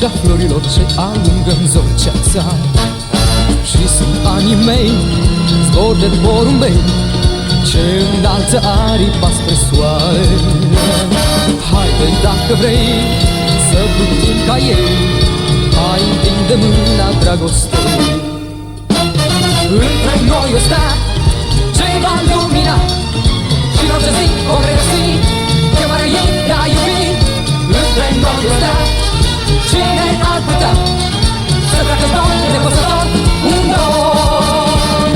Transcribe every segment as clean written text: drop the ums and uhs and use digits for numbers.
Pacea florilor ce alungă în zor ceața. Și sunt anii mei, zbor de porumbei ce înalță aripa spre soare. Haide dacă vrei să plutim ca ei, hai întinde mâna dragostei. Între noi o stea ce va lumina și în orice zi vom regăsi chemarea ei de a iubi. Între noi o stea, cine ar putea să treacă zbor nepăsător un dor?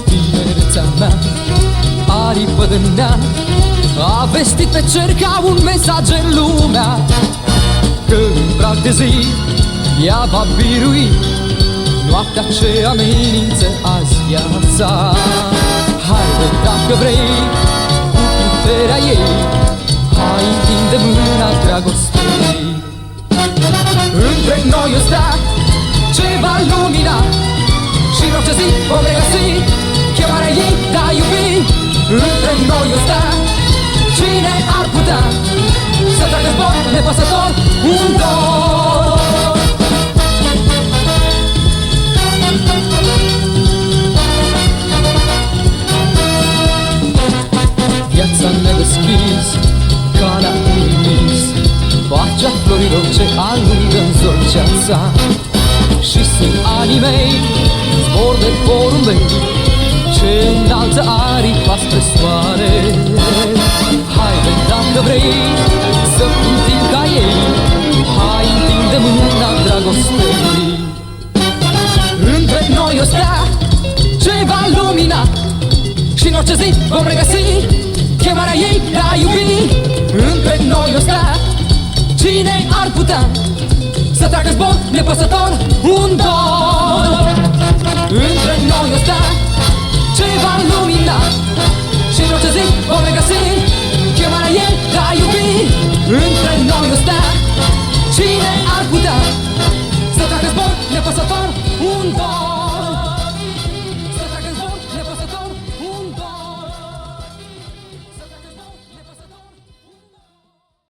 Tinerețea mea, aripă de neam, a vestit pe cer ca un mesager lumea, că în prag de zi ea va birui noaptea ce amenință azi viața. Haide dacă vrei, cu puterea ei, hai întinde mâna dragostei. Între noi o stea ce va lumina și în orice zi vom regăsi chemarea ei de a iubi. Între noi o stea, cine ar putea să treacă zbor nepăsător un dor? Viața ne deschis, calea unui vis, pacea florilor ce alungă în zor ceața. Și sunt anii mei, zbor de porumbei ce înalță aripa spre soare. Haide dacă vrei să plutim ca ei, hai întinde mâna dragostei. Între noi o stea ce va lumina și în orice zi vom regăsi chemarea ei de a iubi. Între noi o stea, cine ar putea să treacă zbor nepăsător un dor? Între noi o stea ce va lumina și în orice zi vom regăsi chemarea ei de a iubi. Între noi o stea, cine ar putea să treacă zbor nepăsător